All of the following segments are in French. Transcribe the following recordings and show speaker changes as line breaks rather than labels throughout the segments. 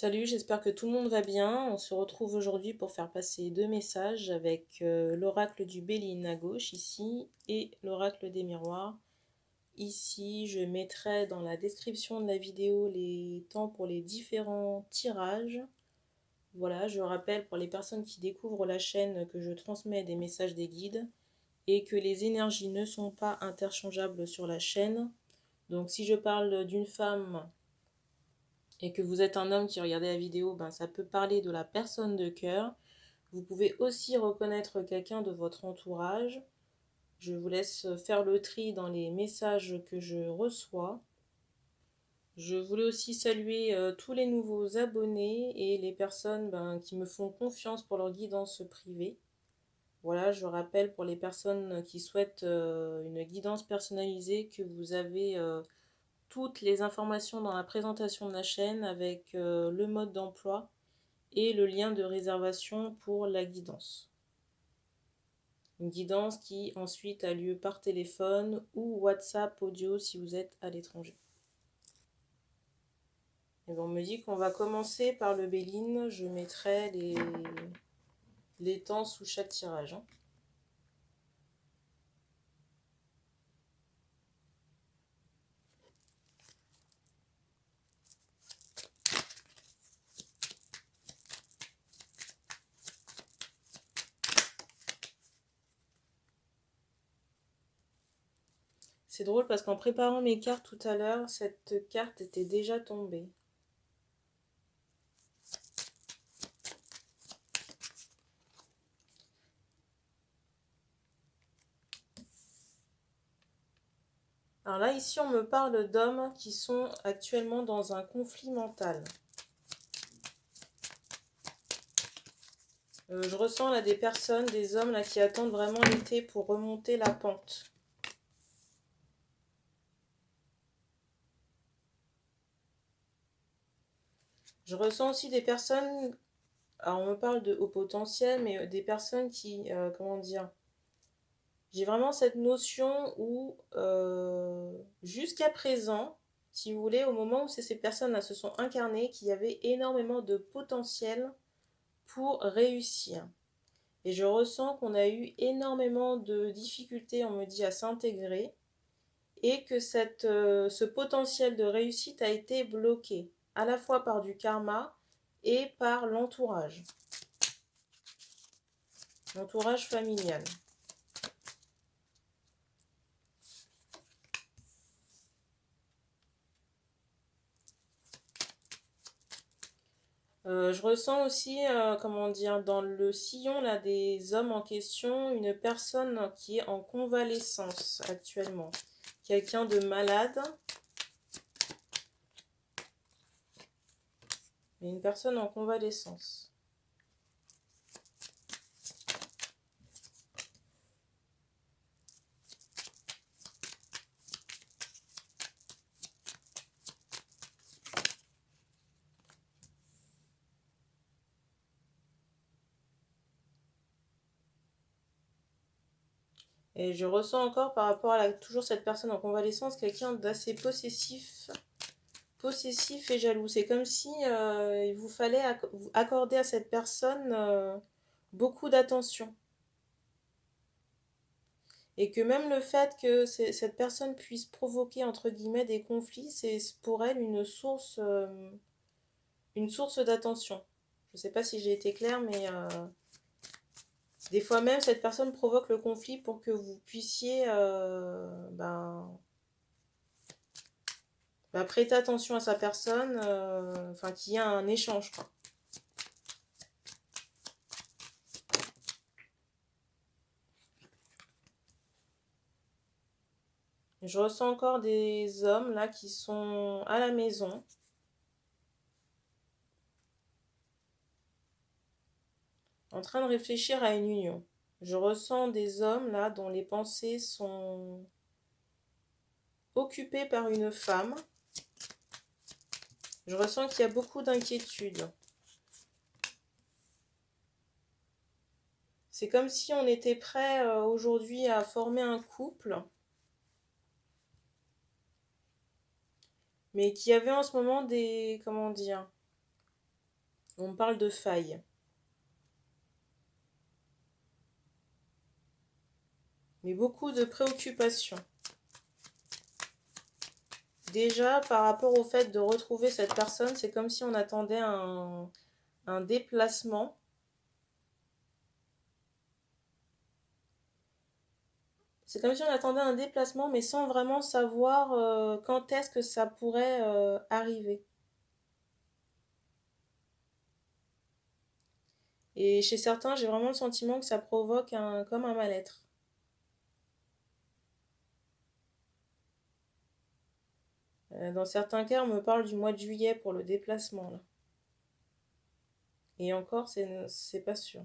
Salut, j'espère que tout le monde va bien. On se retrouve aujourd'hui pour faire passer deux messages avec l'oracle du Béline à gauche ici et l'oracle des miroirs. Ici, je mettrai dans la description de la vidéo les temps pour les différents tirages. Voilà, je rappelle pour les personnes qui découvrent la chaîne que je transmets des messages des guides et que les énergies ne sont pas interchangeables sur la chaîne. Donc si je parle d'une femme et que vous êtes un homme qui regardait la vidéo, ça peut parler de la personne de cœur. Vous pouvez aussi reconnaître quelqu'un de votre entourage. Je vous laisse faire le tri dans les messages que je reçois. Je voulais aussi saluer tous les nouveaux abonnés et les personnes qui me font confiance pour leur guidance privée. Voilà, je rappelle pour les personnes qui souhaitent une guidance personnalisée que vous avez toutes les informations dans la présentation de la chaîne avec le mode d'emploi et le lien de réservation pour la guidance. Une guidance qui ensuite a lieu par téléphone ou WhatsApp audio si vous êtes à l'étranger. Et on me dit qu'on va commencer par le Béline. Je mettrai les temps sous chaque tirage. C'est drôle parce qu'en préparant mes cartes tout à l'heure, cette carte était déjà tombée. Alors là, ici, on me parle d'hommes qui sont actuellement dans un conflit mental. Je ressens là des personnes, des hommes là qui attendent vraiment l'été pour remonter la pente. Je ressens aussi des personnes, alors on me parle de haut potentiel, mais des personnes qui, comment dire, j'ai vraiment cette notion où jusqu'à présent, si vous voulez, au moment où ces personnes-là se sont incarnées, qu'il y avait énormément de potentiel pour réussir. Et je ressens qu'on a eu énormément de difficultés, on me dit, à s'intégrer et que ce potentiel de réussite a été bloqué, à la fois par du karma et par l'entourage familial. Je ressens aussi, comment dire, dans le sillon là, des hommes en question, une personne qui est en convalescence actuellement. Quelqu'un de malade. Et une personne en convalescence. Et je ressens encore par rapport à toujours cette personne en convalescence, quelqu'un d'assez possessif et jaloux. C'est comme si il vous fallait accorder à cette personne beaucoup d'attention. Et que même le fait que cette personne puisse provoquer, entre guillemets, des conflits, c'est pour elle une source d'attention. Je ne sais pas si j'ai été claire, mais des fois même, cette personne provoque le conflit pour que vous puissiez prêter attention à sa personne, qu'il y ait un échange, quoi. Je ressens encore des hommes là qui sont à la maison. En train de réfléchir à une union. Je ressens des hommes là dont les pensées sont occupées par une femme. Je ressens qu'il y a beaucoup d'inquiétude. C'est comme si on était prêt aujourd'hui à former un couple, mais qu'il y avait en ce moment des, comment dire, On me parle de failles. Mais beaucoup de préoccupations. Déjà, par rapport au fait de retrouver cette personne, c'est comme si on attendait un déplacement. C'est comme si on attendait un déplacement, mais sans vraiment savoir quand est-ce que ça pourrait arriver. Et chez certains, j'ai vraiment le sentiment que ça provoque comme un mal-être. Dans certains cas, on me parle du mois de juillet pour le déplacement, là. Et encore, c'est pas sûr.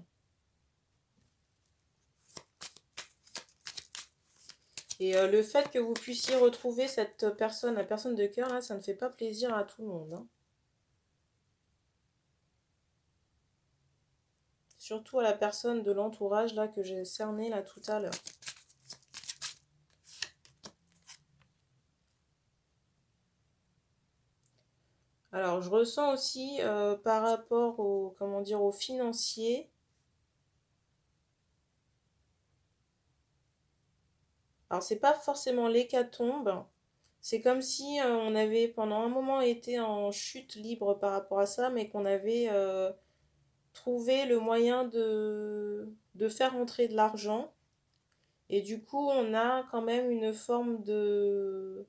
Et le fait que vous puissiez retrouver cette personne, la personne de cœur, là, ça ne fait pas plaisir à tout le monde, hein. Surtout à la personne de l'entourage, là, que j'ai cernée, là, tout à l'heure. Alors, je ressens aussi par rapport au, comment dire, au financier. Alors, c'est pas forcément l'hécatombe. C'est comme si on avait pendant un moment été en chute libre par rapport à ça, mais qu'on avait trouvé le moyen de faire entrer de l'argent. Et du coup, on a quand même une forme de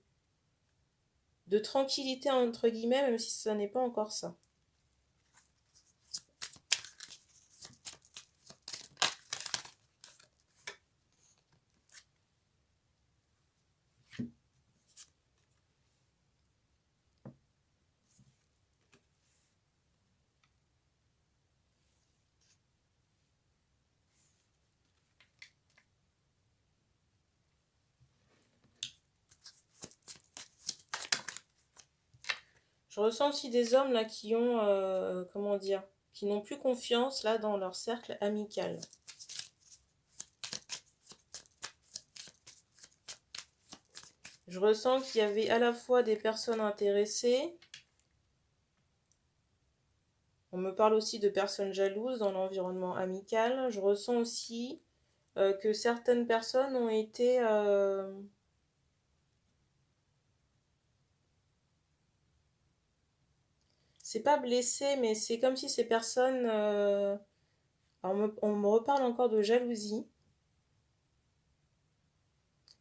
tranquillité, entre guillemets, même si ça n'est pas encore ça. Je ressens aussi des hommes là qui ont, comment dire, qui n'ont plus confiance là dans leur cercle amical. Je ressens qu'il y avait à la fois des personnes intéressées. On me parle aussi de personnes jalouses dans l'environnement amical. Je ressens aussi que certaines personnes ont été c'est pas blessées, mais c'est comme si ces personnes alors on me reparle encore de jalousie.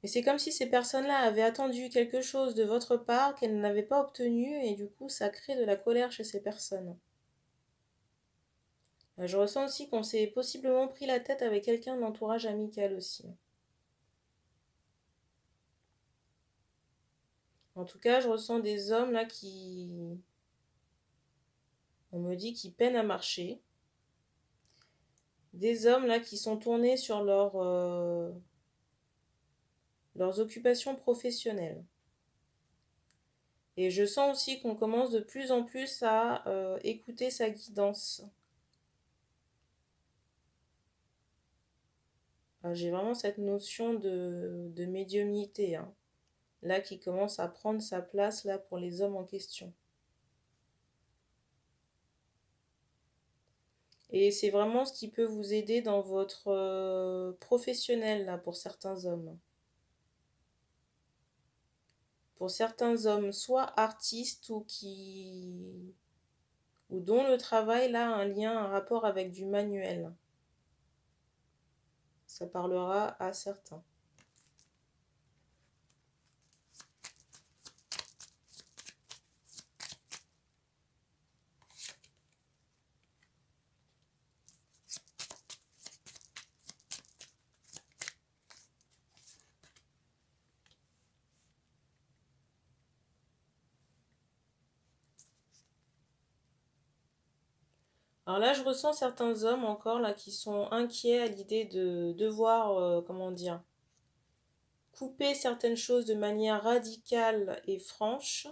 Et c'est comme si ces personnes-là avaient attendu quelque chose de votre part qu'elles n'avaient pas obtenu et du coup ça crée de la colère chez ces personnes. Je ressens aussi qu'on s'est possiblement pris la tête avec quelqu'un de l'entourage amical aussi. En tout cas, je ressens des hommes là qui... On me dit qu'ils peinent à marcher. Des hommes là qui sont tournés sur leurs occupations professionnelles. Et je sens aussi qu'on commence de plus en plus à écouter sa guidance. J'ai vraiment cette notion de médiumnité, hein, là qui commence à prendre sa place là pour les hommes en question. Et c'est vraiment ce qui peut vous aider dans votre professionnel là pour certains hommes. Pour certains hommes, soit artistes ou dont le travail là a un lien, un rapport avec du manuel. Ça parlera à certains. Alors là, je ressens certains hommes encore là qui sont inquiets à l'idée de devoir, comment dire, couper certaines choses de manière radicale et franche.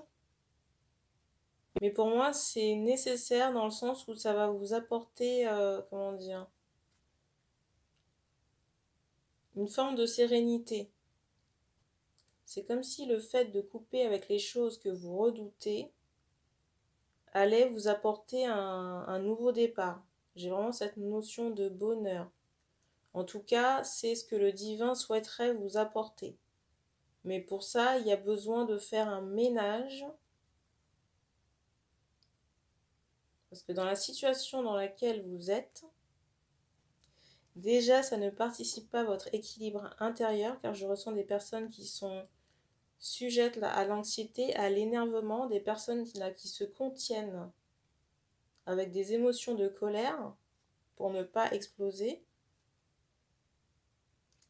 Mais pour moi, c'est nécessaire dans le sens où ça va vous apporter, comment dire, une forme de sérénité. C'est comme si le fait de couper avec les choses que vous redoutez allait vous apporter un nouveau départ. J'ai vraiment cette notion de bonheur. En tout cas, c'est ce que le divin souhaiterait vous apporter. Mais pour ça, il y a besoin de faire un ménage. Parce que dans la situation dans laquelle vous êtes, déjà, ça ne participe pas à votre équilibre intérieur, car je ressens des personnes qui sont sujettes là, à l'anxiété, à l'énervement, des personnes là, qui se contiennent avec des émotions de colère pour ne pas exploser.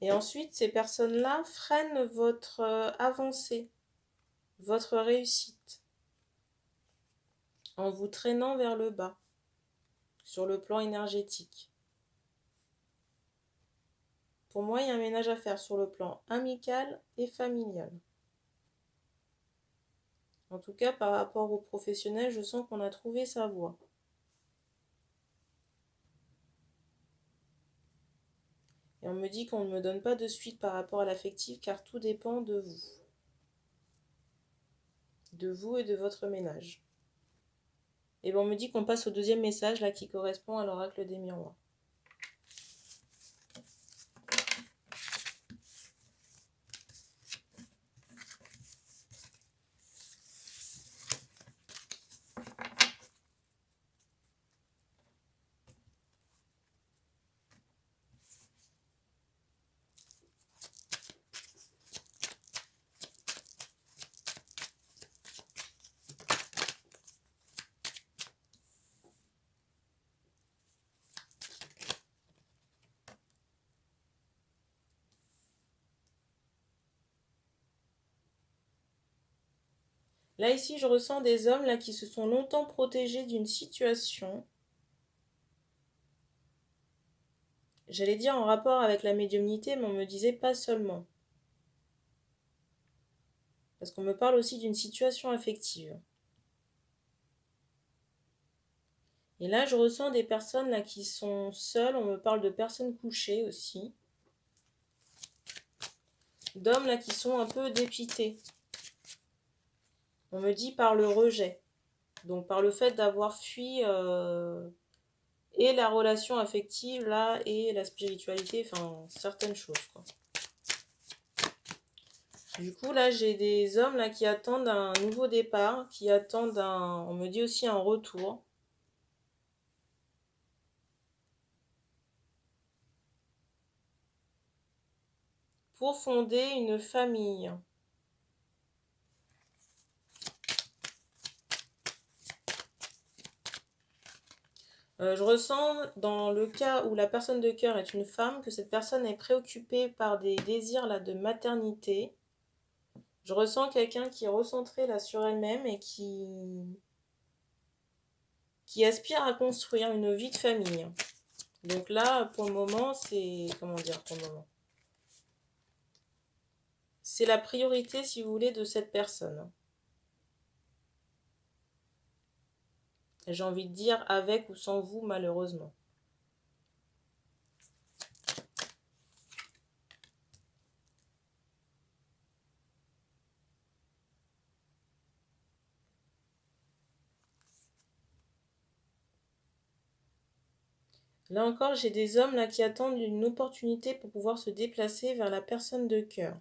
Et ensuite, ces personnes-là freinent votre avancée, votre réussite, en vous traînant vers le bas, sur le plan énergétique. Pour moi, il y a un ménage à faire sur le plan amical et familial. En tout cas, par rapport aux professionnels, je sens qu'on a trouvé sa voie. Et on me dit qu'on ne me donne pas de suite par rapport à l'affectif, car tout dépend de vous. De vous et de votre ménage. Et on me dit qu'on passe au deuxième message, là, qui correspond à l'oracle des miroirs. Là, ici, je ressens des hommes là, qui se sont longtemps protégés d'une situation. J'allais dire en rapport avec la médiumnité, mais on me disait pas seulement. Parce qu'on me parle aussi d'une situation affective. Et là, je ressens des personnes là, qui sont seules. On me parle de personnes couchées aussi. D'hommes là, qui sont un peu dépités. On me dit par le rejet. Donc par le fait d'avoir fui et la relation affective là et la spiritualité, enfin certaines choses quoi. Du coup là j'ai des hommes là qui attendent un nouveau départ, qui attendent on me dit aussi un retour. Pour fonder une famille. Je ressens dans le cas où la personne de cœur est une femme que cette personne est préoccupée par des désirs là, de maternité. Je ressens quelqu'un qui est recentré là, sur elle-même et qui aspire à construire une vie de famille. Donc là, pour le moment, c'est... Comment dire pour le moment ? C'est la priorité, si vous voulez, de cette personne. J'ai envie de dire avec ou sans vous, malheureusement. Là encore, j'ai des hommes là qui attendent une opportunité pour pouvoir se déplacer vers la personne de cœur.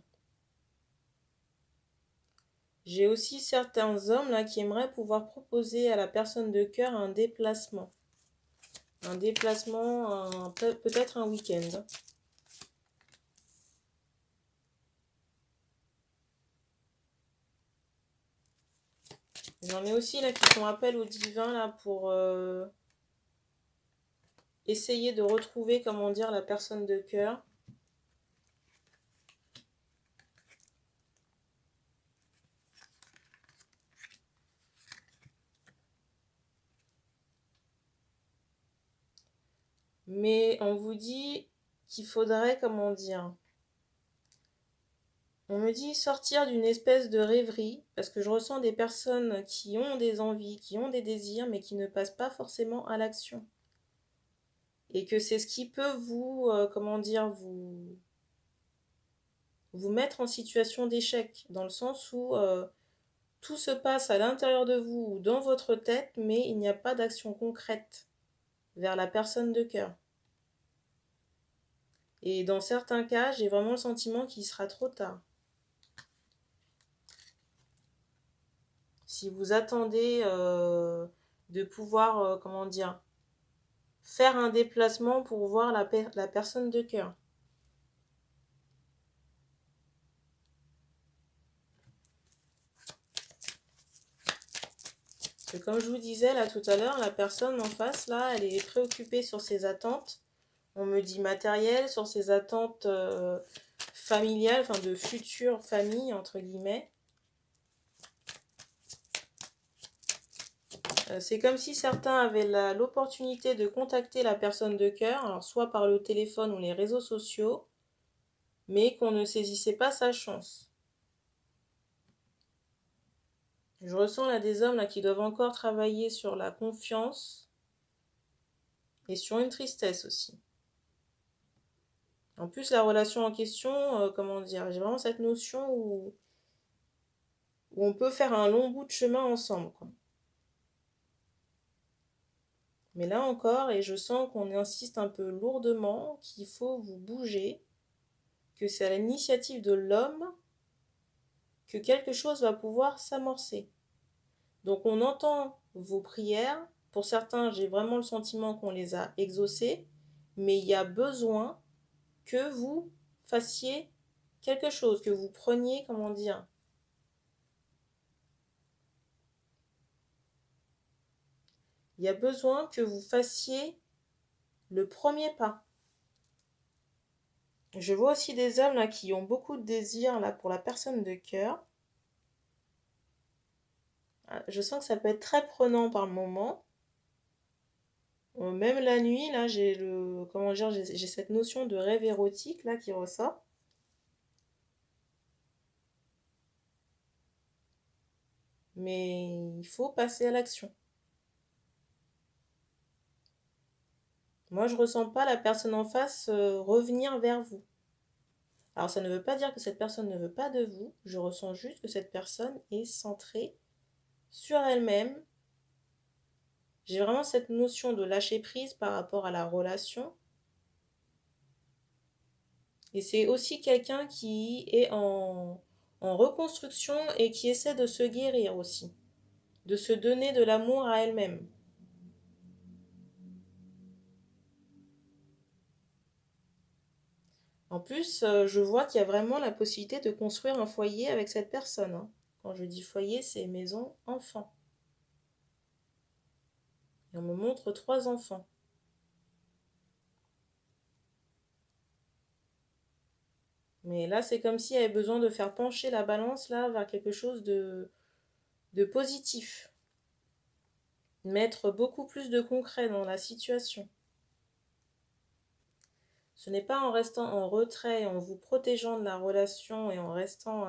J'ai aussi certains hommes là qui aimeraient pouvoir proposer à la personne de cœur un déplacement. Un déplacement, peut-être un week-end. J'en ai aussi là qui font appel au divin là pour essayer de retrouver, comment dire, la personne de cœur. Mais on vous dit qu'il faudrait, comment dire, on me dit sortir d'une espèce de rêverie, parce que je ressens des personnes qui ont des envies, qui ont des désirs, mais qui ne passent pas forcément à l'action. Et que c'est ce qui peut vous, comment dire, vous mettre en situation d'échec, dans le sens où tout se passe à l'intérieur de vous ou dans votre tête, mais il n'y a pas d'action concrète vers la personne de cœur. Et dans certains cas, j'ai vraiment le sentiment qu'il sera trop tard. Si vous attendez de pouvoir, comment dire, faire un déplacement pour voir la personne de cœur. Et comme je vous disais là tout à l'heure, la personne en face, là, elle est préoccupée sur ses attentes. On me dit matériel, sur ses attentes familiales, enfin de future famille, entre guillemets. C'est comme si certains avaient l'opportunité de contacter la personne de cœur, alors soit par le téléphone ou les réseaux sociaux, mais qu'on ne saisissait pas sa chance. Je ressens là des hommes là, qui doivent encore travailler sur la confiance et sur une tristesse aussi. En plus, la relation en question, comment dire, j'ai vraiment cette notion où on peut faire un long bout de chemin ensemble, quoi. Mais là encore, et je sens qu'on insiste un peu lourdement, qu'il faut vous bouger, que c'est à l'initiative de l'homme que quelque chose va pouvoir s'amorcer. Donc on entend vos prières. Pour certains, j'ai vraiment le sentiment qu'on les a exaucées, mais il y a besoin que vous fassiez quelque chose, que vous preniez, comment dire, il y a besoin que vous fassiez le premier pas. Je vois aussi des hommes là qui ont beaucoup de désir là pour la personne de cœur. Je sens que ça peut être très prenant par moment. Même la nuit, là, j'ai cette notion de rêve érotique là qui ressort. Mais il faut passer à l'action. Moi, je ressens pas la personne en face revenir vers vous. Alors, ça ne veut pas dire que cette personne ne veut pas de vous. Je ressens juste que cette personne est centrée sur elle-même. J'ai vraiment cette notion de lâcher prise par rapport à la relation. Et c'est aussi quelqu'un qui est en reconstruction et qui essaie de se guérir aussi, de se donner de l'amour à elle-même. En plus, je vois qu'il y a vraiment la possibilité de construire un foyer avec cette personne, hein. Quand je dis foyer, c'est maison, enfant. Et on me montre 3 enfants. Mais là, c'est comme s'il y avait besoin de faire pencher la balance là vers quelque chose de positif. Mettre beaucoup plus de concret dans la situation. Ce n'est pas en restant en retrait, en vous protégeant de la relation et en restant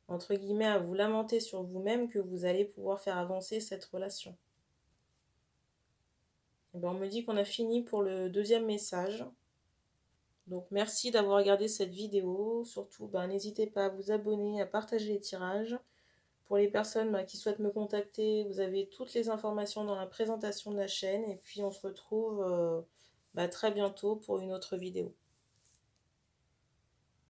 entre guillemets, à vous lamenter sur vous-même que vous allez pouvoir faire avancer cette relation. Et bien, on me dit qu'on a fini pour le deuxième message. Donc merci d'avoir regardé cette vidéo. Surtout, n'hésitez pas à vous abonner, à partager les tirages. Pour les personnes qui souhaitent me contacter, vous avez toutes les informations dans la présentation de la chaîne. Et puis on se retrouve très bientôt pour une autre vidéo.